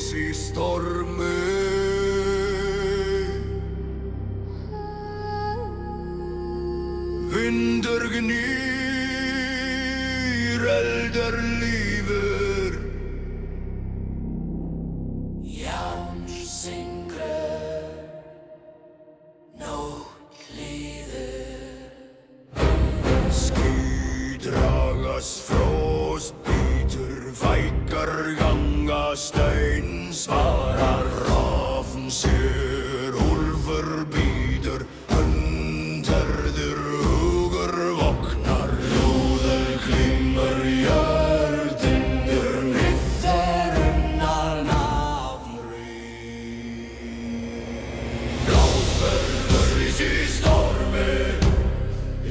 í stormi. Vindur gnýr, eldar lífur. Járn syngur, nótt líður. Ský dragast, frost bítur, fækkar ganga stein. Svarar rafn sér, úlfur bítur, hundherður hugur vognar. Ljóður klimmur, jörðindur, nýttar unnar nafn rís. Blásverður í stormi,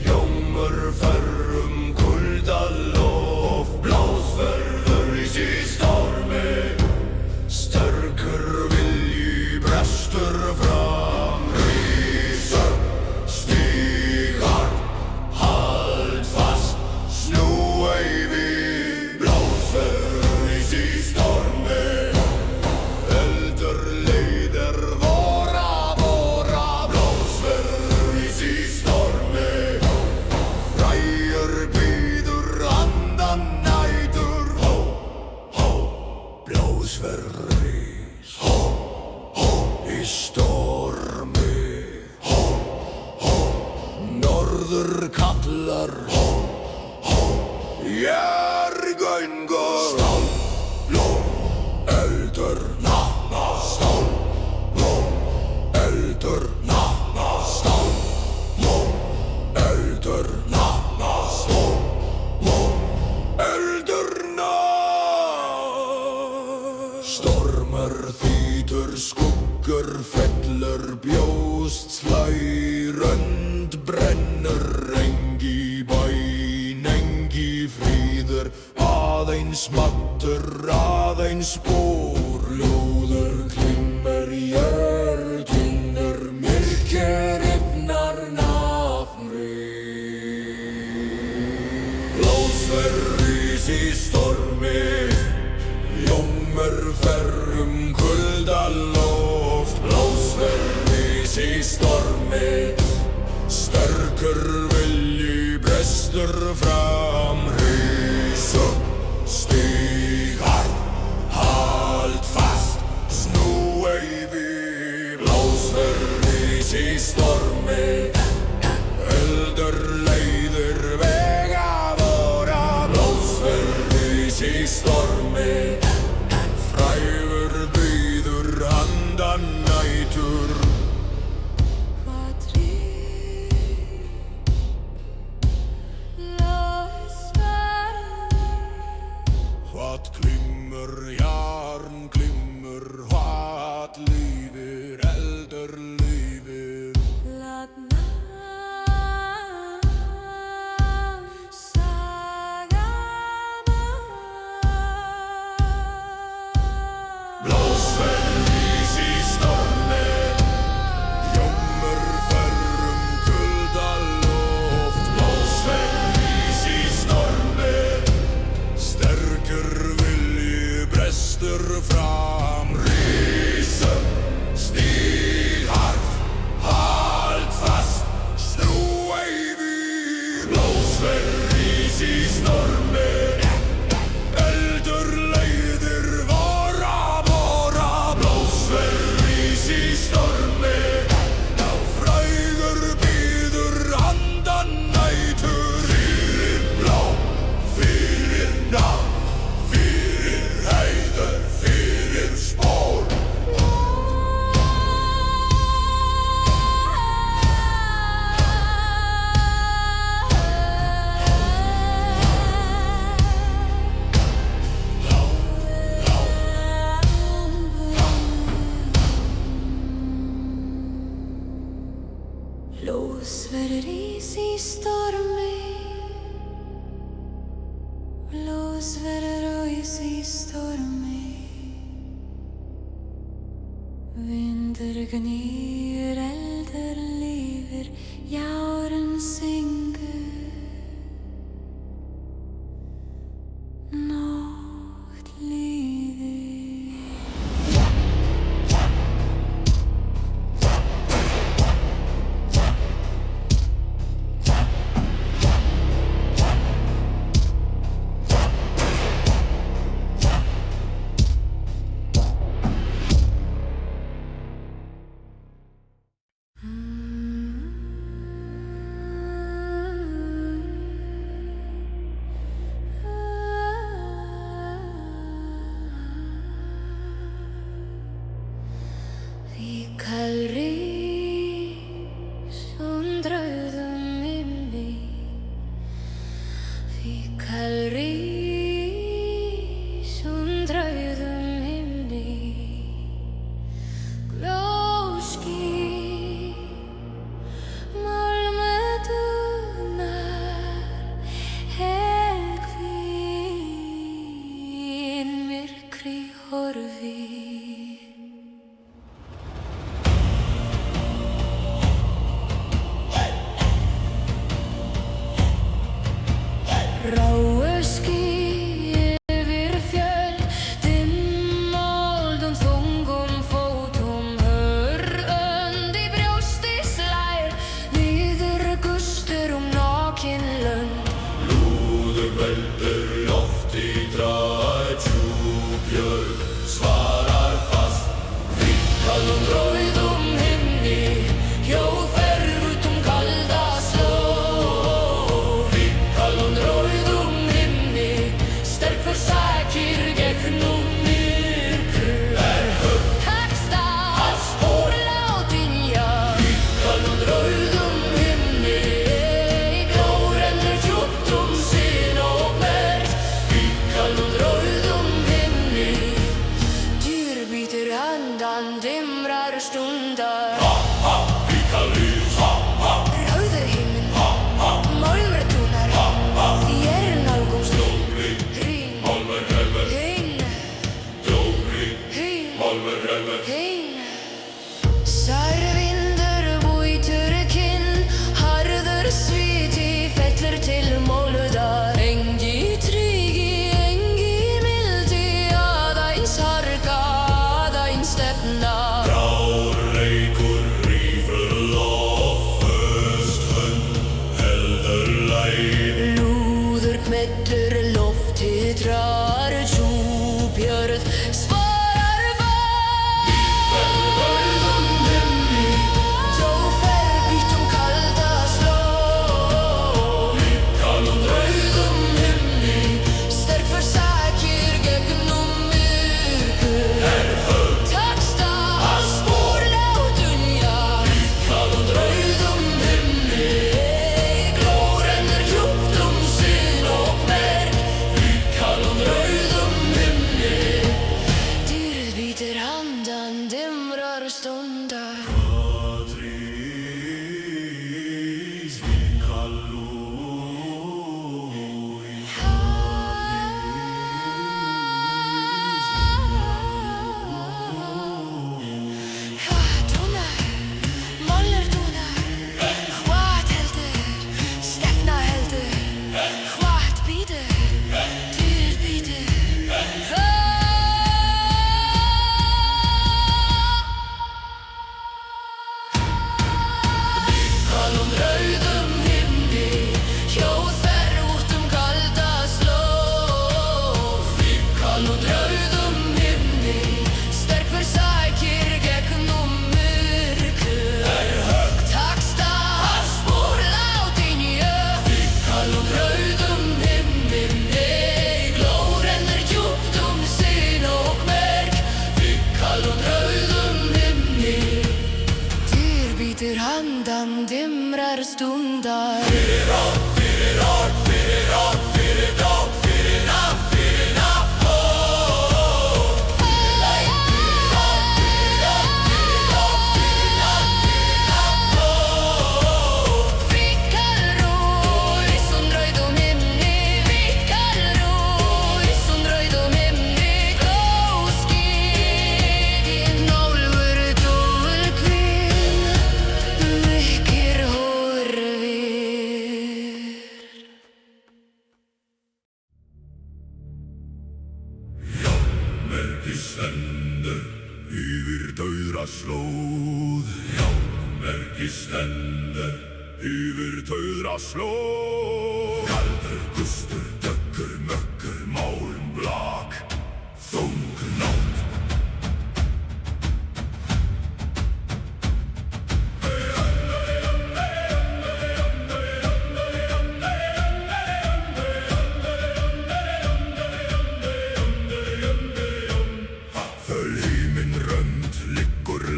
ljómur ferrum kuldaloft. Blásverður í stormi, sterkur vilji brestur fram. Rísa, stíg hart, hald fast, snúa í við. Blásverður í stormi, eldur leiðir vora. Blásverður í stormi, frægur bíður andan nætur. Hó, hó, blásverður í stormi. Hó, hó, norður kallar. Hó, hó, jörgöngur. Stál, lón, eldur, stál, lón, eldur, stál, lón, eldur, stál, lón, eldur, stormar þýtur, skuggur fellur, bjóst slær, rönd brennur, engi bæn, engi fríður, aðeins mattur, aðeins spór. Ljóður klimmur, jörðindur, myrkir yfnar nafn rís. Blásverður í stormi, ljómur ferrum kuldaloft. Blásverður í stormi, sterkur vilji brestur fram. Rísa, stíg hart, hald fast, snúa í við. Blásverður í stormi, eldur leiðir vega vora. Blásverður í stormi, frægur bíður andan nætur. Hvað klimmur, járn glimmur, hvað lífir, eldur lífir. Blásverður í stormi, ljómur ferrum kuldaloft. Blásverður í stormi, sterkur vilji brestur fram. Rísa, stíg hart, hald fast, snúa í við. Blásverður í stormi, eldur leiðir vora. Blásverður í stormi, frægur bíður andan nætur. Fyrir blá, fyrir nafn, fyrir heiður, fyrir spór. Blásverður í stormi, blásverður í stormi. Vindur gnýr, eldur lífir, járn syngur. Nótt líður. rís und rauðum himni, fikal rís und rauðum himni, glóský málmetunar, helgvín myrkri horfi. Ráu ský yfir fjöll, dimmoldum þungum fótum, hörönd í brjósti slær, niður gustur nakin lönd. Lúður veldur loft í drar, djúpjörð svarar fast, hvítkallum rauðum himni, hljóðferð út kalda sló. Hvítkallum rauðum himni, sterk forsakir gegnum myrkur. Tekst að spóla og dynja, hvítkallum rauðum himni, glórennur djúpt sinn og merg. Hvítkallum rauðum himni, dýr bítur handan dimrar stundar. Hvítkall rís, Rauður himinn, málmrætunar, nálgumst. Hrín, Málmur helmer, hinn, glóri, hinn, málmur helmer. hinn. Sær vindur bútur kinn, harður sviti fellur til móludar. Engi tryggi, engi mildi, aðeins harka, aðeins stefna. Grár leikur rífur loft, föst hönd heldur lægð. Lúður kmellur loftið drar, djúpjörð svarar fast. Rauðum himni, Hljóðferð býtt kalda sló. hvítkallum Rauðum himni, sterk forsakir gegnum myrkur. Tekst að spóla og dynja, hvítkallum rauðum himni, glórennur djúpt sinn og merg. hvítkallum Rauðum himni, dýrð bítur handan dimrar stundar. Patrís, hvítkallum Dúnar, málur dúnar, hvað heldur, stefna heldur, hvað býtur, dýrð bítur. Hvítkallum rauðum himni, hljóðferð út kalda sló. Hvítkallum rauðum himni, sterk forsakir gegnum myrkur. Tekst að spóla og dynja, hvítkallum rauðum himni, glórennur djúpt sinn og merg. Hvítkallum rauðum himni, dýr bítur handan dimrar stundar. Fyrir ár, fyrir ár, fyrir ár, fyrir dál, fyrir nafn, fyrir nafn, ó. Fyrir ár, fyrir ár, fyrir ár, fyrir ár, fyrir nafn, ó. Hvítkall rís und rauðum himni, hvítkall rís und rauðum himni, glóský nálgur dúlkvín, myrkir horfir. Merki stendur yfir dauðra slóð. Já, merki stendur yfir dauðra slóð. Kaldur gustur, döggur, möggur, málm, blak, þung nátt.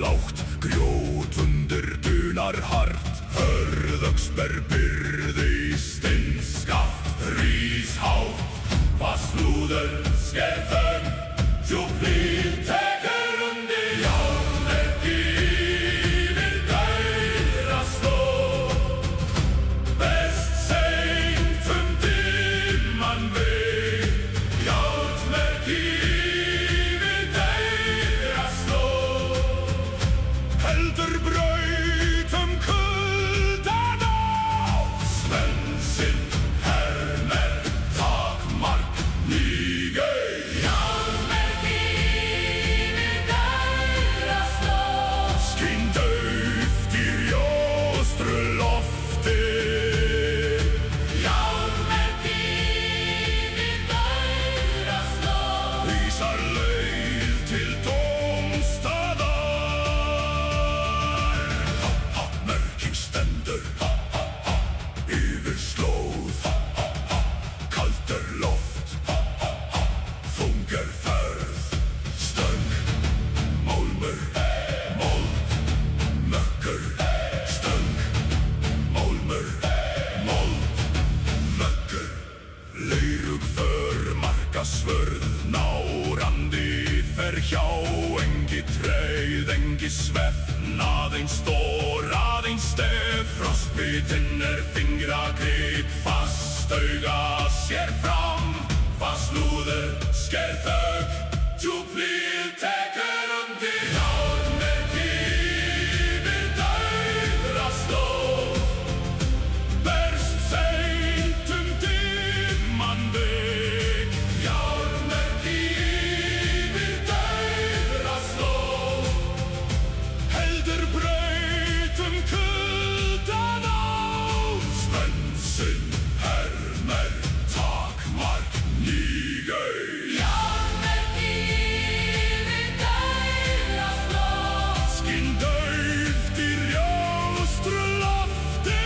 lágt, hamar hart, hörðöxber byrði í steinskaft, rís hátt, fast lúður, sker þögn, djúplíð tekur undir, járnmerki yfir dauða slóð, best seint dimman veg, járnmerki yfir dauða slóð, heldur brautum kuldan á, svensinn hermer takmark nýgei. Skín dauft í ljóstru lofti, vísar leið til dómstaðar. Merking stendur yfir slóð, kalt er loft, þung er ferð, stöng, málmur, mold, mökkur, stöng, málmur, mold, mökkur, leirug för, markasvörð, nárandi fer hjá, engi treið, engi svefn, aðeins stór, aðeins stef, frostbitinn er fingragrip, fast auga sér fram, fast lúður, sker þögn, djúplíð tekur undir, járnmerki yfir dauða slóð, berst seint dimman veg, járnmerki yfir dauða slóð, heldur brautum kuldan á, svensinn hermer takmark nýgei. Skín dauft í ljóstru lofti,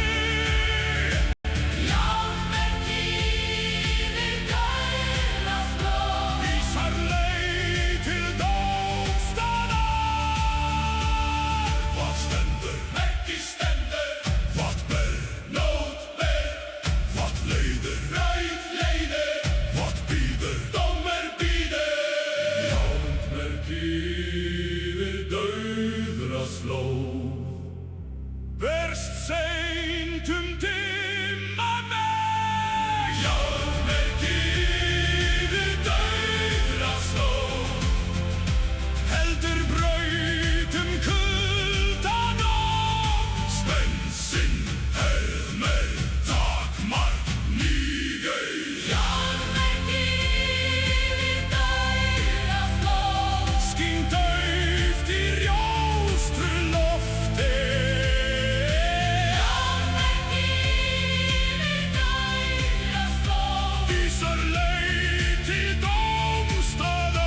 vísar leið til dómstaðar. Hvað stendur, merki stendur, hvað ber, nót ber, hvað leiðir, braut leiðir, hvað bíður, dómur bíður, járnmerki yfir dauðra slóð, berst seint dimman veg, járnmerki yfir dauðra slóð, heldur brautum kuldan á, svensinn hermer takmark nýgei. Skín dauft í ljóstru lofti, vísar leið til dómstaðar.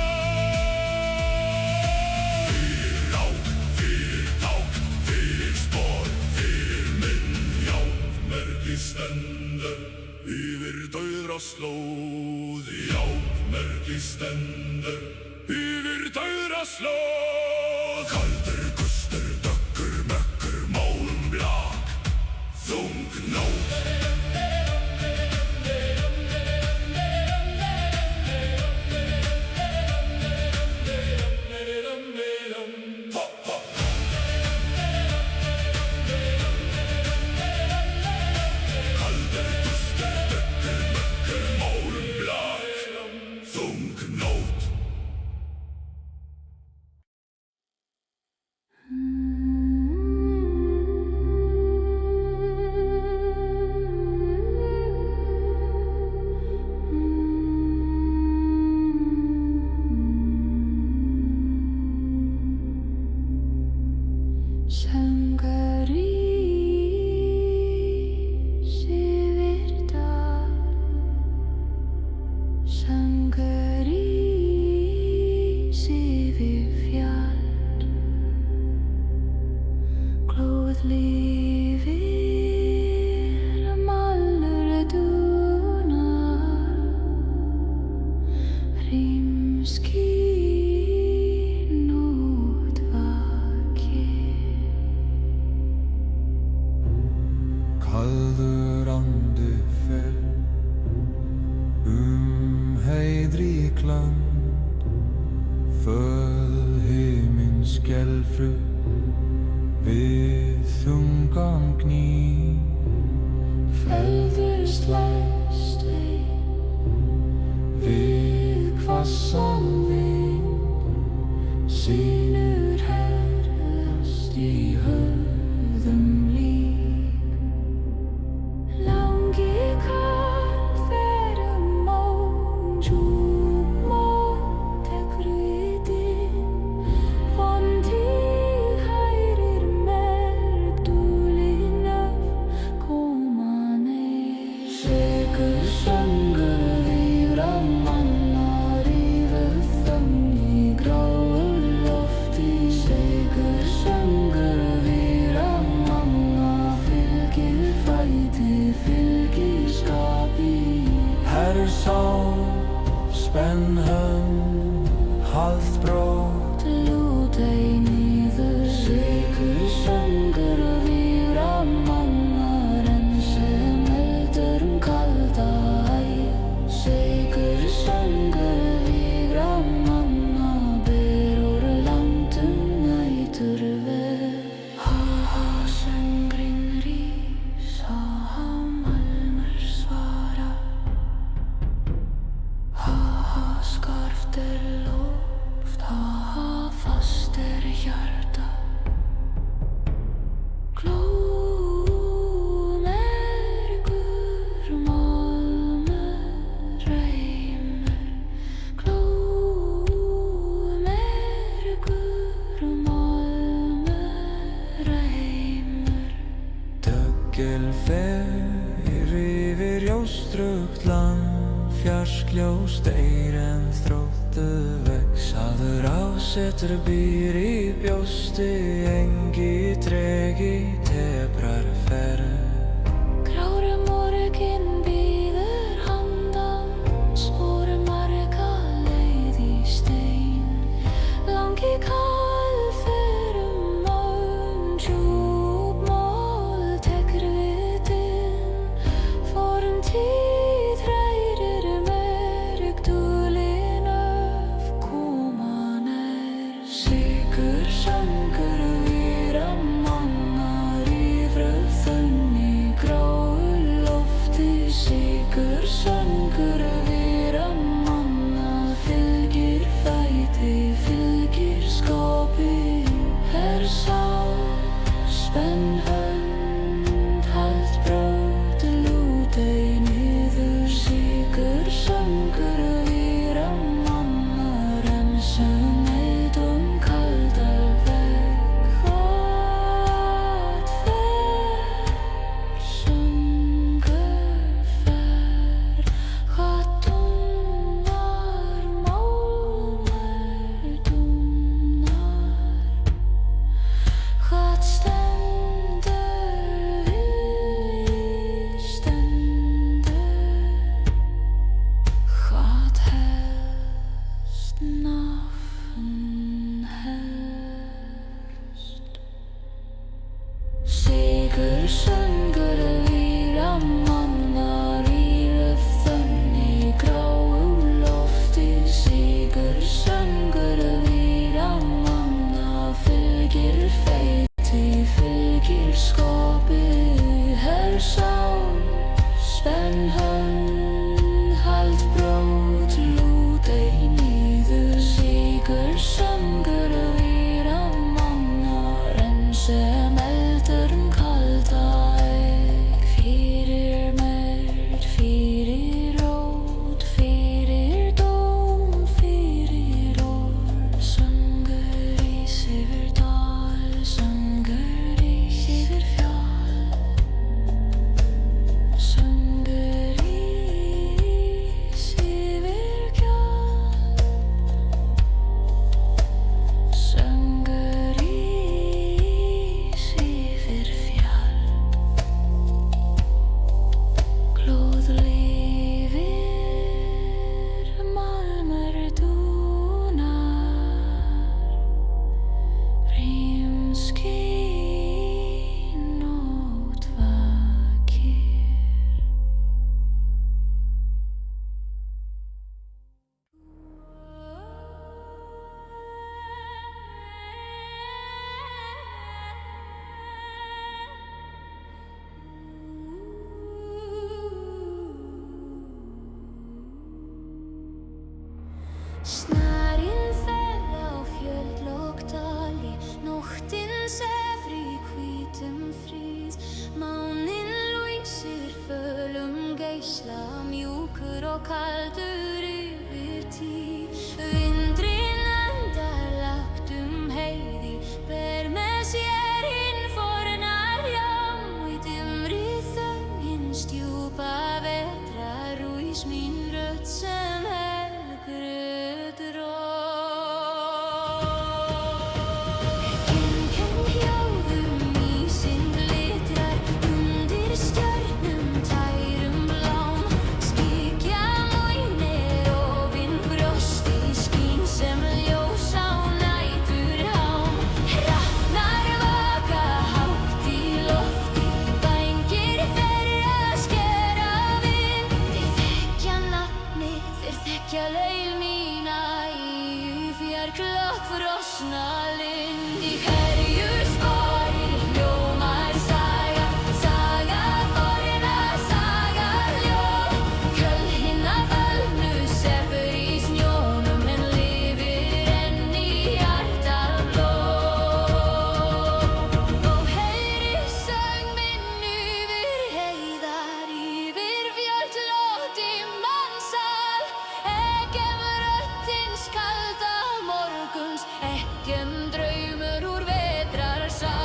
Fyrir rák, fyrir ták, fyrir spor, fyrir minn, járnmerki stendur yfir dauðra slóð, járnmerki stendur yfir dauðra slóð, kaldur gustur, dökkur, mökkur, málmblak, þung nót, kaldur gustur, dökkur, mökkur, málmblak, þung nót. skelfru við þungan gný. Feðurst læst Við hvassan vind Sýnur herðast í höfðum lík. Langi karl fer món, djúp món tekur við inn. Framtíð hærir merk, dulin öfl koma nær. Sekur söngur víra manna rífur þögn í gráu lofti. Sekur söngur víra manna fylgir fæti, fylgir skapi. Hersá, spenn hönd, hald brót. Lút ei niður. Sekur söngur víra manna renn sem eldur kalda æð. Sekur söngur víra manna ber úr landum nætur ver. Ha söngurinn rís, ha malmur svara. Ha skarft loft, ha fast hjarta. Glómergur málmur reimur. Glómergur málmur reimur. Döggel fer yfir jóstrugt land, fjarskljós deyr en þróttu vex. Hafður ásetur býr í bjósti, engi tregi tebrar ferð. Grári morginn bíður handan, spor marga leið í stein. Langi karl fer món, djúp mól tekur við inn. Fortíð hrærir merk, dulin öfl koma nær. Sekur söngur víra manna rífur þögn í gráu lofti. Sekur söngur víra manna fylgir fæti, fylgir skapi. Hersá, spenn hönd, hald brót. Lút ei niður. Sekur söngur víra manna renn sem eldum kalda veg. Hvað fer söngur fer, hvað dúnar málmur dúnar. Hvað stendur vilji stendur. Hvað helst nafn helst. Sekur söngur víra manna rífur þögn í gráu lofti. Sekur söngur víra manna fylgir fæti, fylgir skapi. Hersá, spenn hönd, hald brót. Lút ei niður. Sekur söngur víra manna renn sem eldur kalda æg. Fyrir Snarinn fer á fjöll og dali, nóttin sefur í hvítum frið. Máninn lýsir fölum geisla, mjúkur og kaldur yfir tí. Vindurinn andar lágt heiði, ber með sér hinn forna ljá. Í dimmri þögnin stjúpa vetrar rís mín rödd sem helgruð hljóðum ísinn glitrar undir stjörnum tærum blám. Skyggja móinir ofin frosti skín sem ljós á næturhám. Hrafnar vaka hátt í lofti, vængir þeirra skera vind. Þeir þekkja nafnið, þeir þekkja leið mína í fjarklökk frosna lind. Í hverju spori hljómar saga, saga forna, saga ljóð. Köll hinna fallnu sefur í snjónum en lifir enn í hjarta blóð. Og heyri söng minn yfir heiðar, yfir fjöll og dimman sal. Ekkem rödd hins kalda morguns, ekkem draumur úr vetrarsal.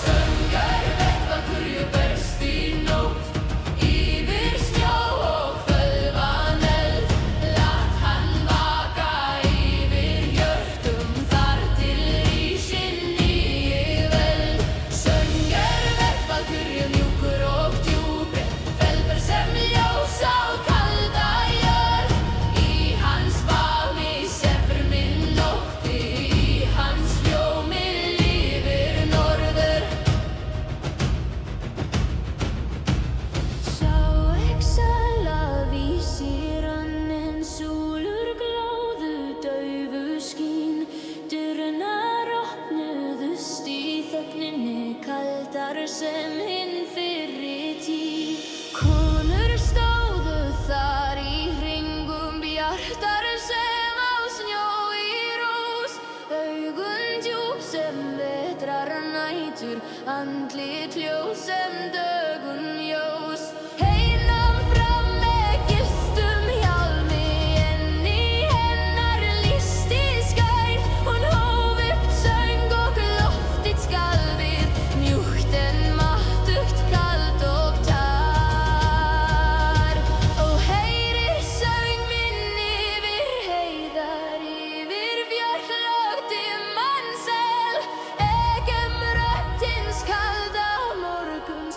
Söngur vettvakurju berst í nótt, yfir snjó og fölvan eld. Lat hann vaka yfir hjörtum þar til rísin nýi völd. Söngur vettvakurju mjúkur og djúpur, felber sem ljós á kalda jörð. Í hans faðmi sefur minn nótti, í hans hljómi lifir norður. Sá exala vísir hann en súlur glóðu daufu skín. Dyrnar opnuðust í þögninni kaldar sem hinn fyrri tíð. Konur stóðu þar í hringum bjartar sem á snjó í rós. Augun djúp sem vetrar nætur, andlit ljós sem dögun ljós. Heinan fram með gylltum hjálmi, en í hennar listi skær. Hún hóf upp söng og loftið skalfið, mjúkt en máttugt, kalt og tar. Og heyrir söng minn yfir heiðar, yfir fjöll og dimman sel. Ekkem rödd hins kalda morguns,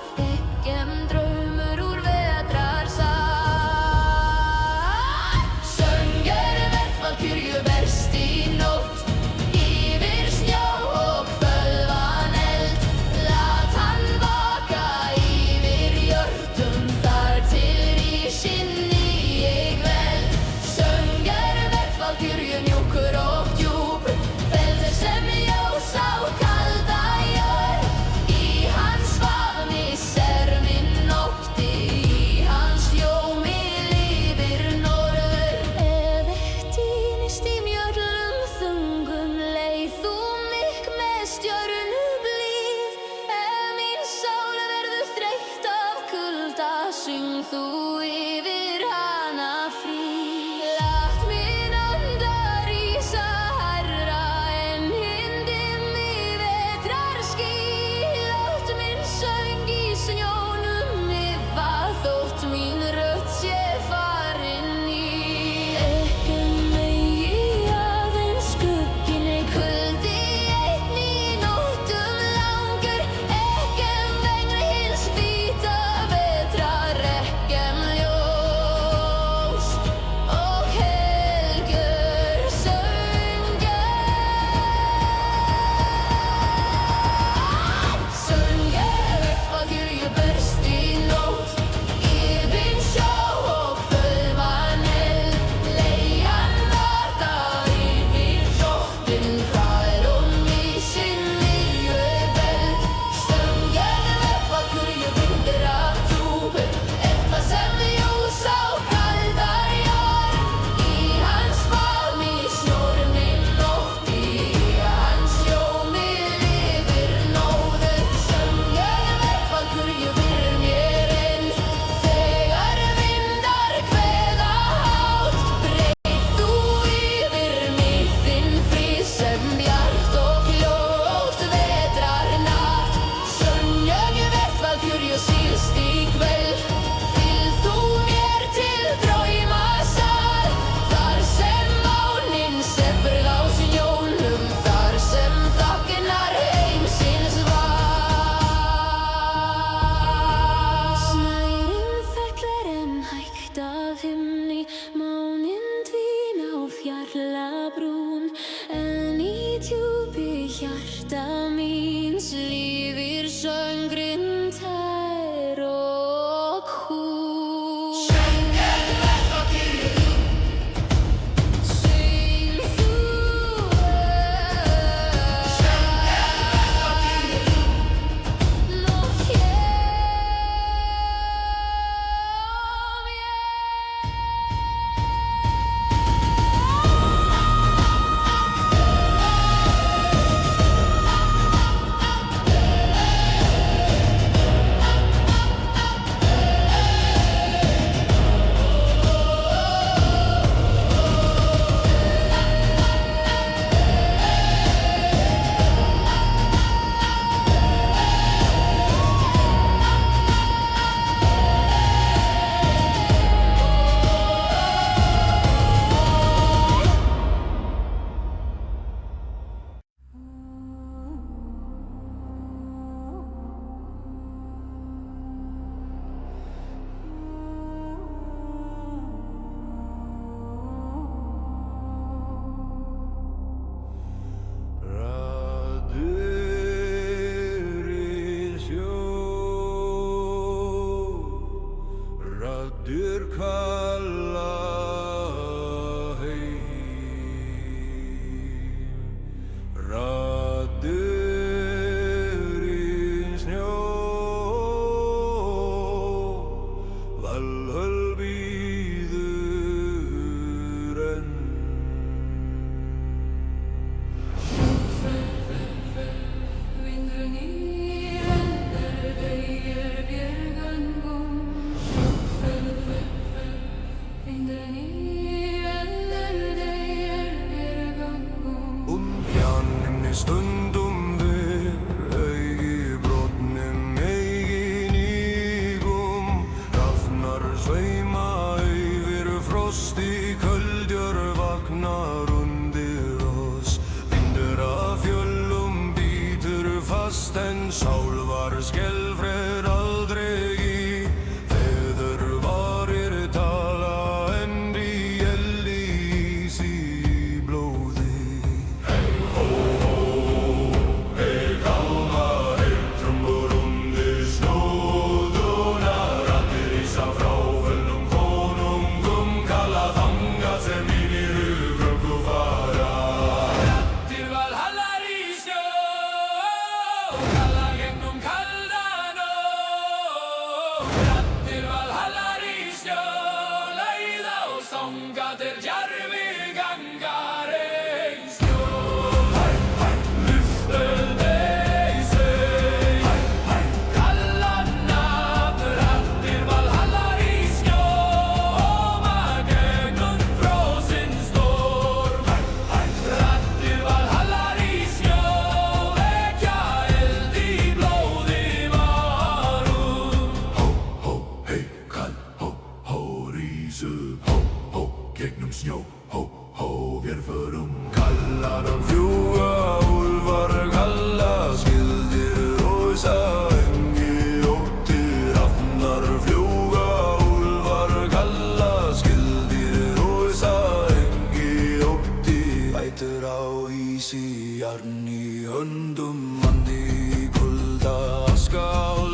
hjarta míns lifir söngurinn tær og hús. Syng þú nú hér Raddir í sjó, raddir kalla heim, raddir í snjó, Valhöll bíður enn. Vindurinn í rendur beygir björgangum. Vindurinn í rendur beygir björgangum. Bjarnimni stundum við augi brotnum eigin ígum. Rafnar sveima yfir frosti, köldjör vaknar undir oss. Vindur af fjöllum bítur fast en sálvar skelfrer aldrei í. Feður varir tala en í eldi ís í blóði. Trumbur undir snúðuna, raddir rísa frá föllnum konungum, kalla þangað sem mínir hugröggu fara. Raddir Valhallar í snjó, kalla gegnum kalda nótt. Raddir Valhallar í snjó, leiða og þangað til djarfi gangar ein snjó. Lyftuð deysi, kalla nafn, raddir Valhallar í snjó, óma gegnum frosin storm. Raddir Valhallar í snjó, vekja eld í blóði varum. Hó, hó, hei, kall, hó, hó, rís upp, hó, hó, gegnum snjó, hó, hó, vér förum. Kallar fljúga, úlfar kalla, skildir rósa, engi óttir. Hrafnar fljúga, úlfar kalla, skildir rósa, engi óttir. Bætur á ísi, jarn í höndum, andi í kulda, aska á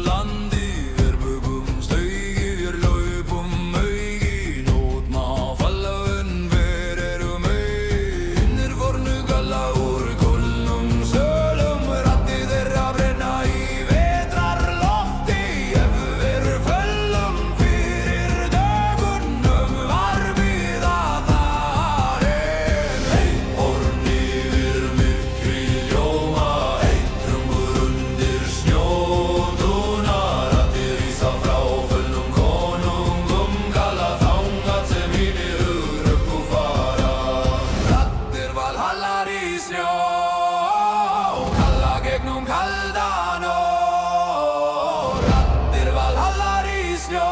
landi. Verbugum staugi, vér laupum augi, nót má falla en ver erum ei. Finnir fornu kalla úr kulnum sölum, raddir þeirra brenna í vetrarlofti. Ef við föllum fyrir dögunum, var við að þar en. Hey, horn yfir myrkri ljóma, hey, trumbur undir snjóduna, raddir rísa frá föllnum konungum, kalla þangað sem mínir hugröggu fara. Raddir Valhallar í snjó, kalla gegnum kalda nótt. Raddir Valhallar í snjó,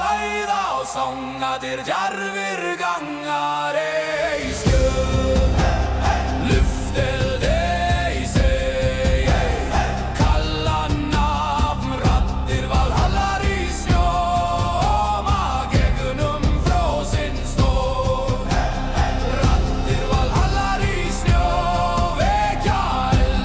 leiða og þangað til djarfir gangar ei snjó. Lyftuð deysi, kalla nafn, raddir Valhallar í snjó, óma gegnum frosin storm. Raddir Valhallar í snjó, vekja eld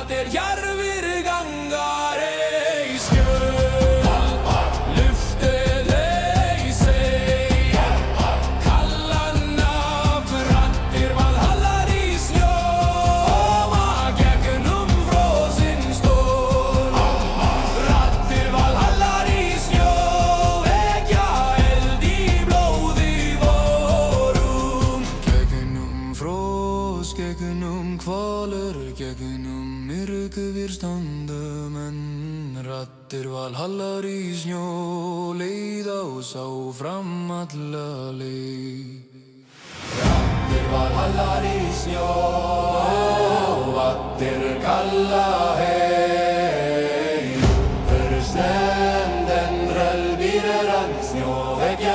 til jarfir gangar ei skjöl Luftið ei seg Kallan af raddir valhallar í snjóma Gegnum frosinn stól Raddir valhallar í snjó Vekja eld í blóði vorum Gegnum fros, gegnum kvalur Gegnum myrkvir standa menn Raddir valhallar í snjó Leiða oss áfram alla leið Raddir valhallar í snjó Raddir kalla hei För stämden röll birar snjå Vekja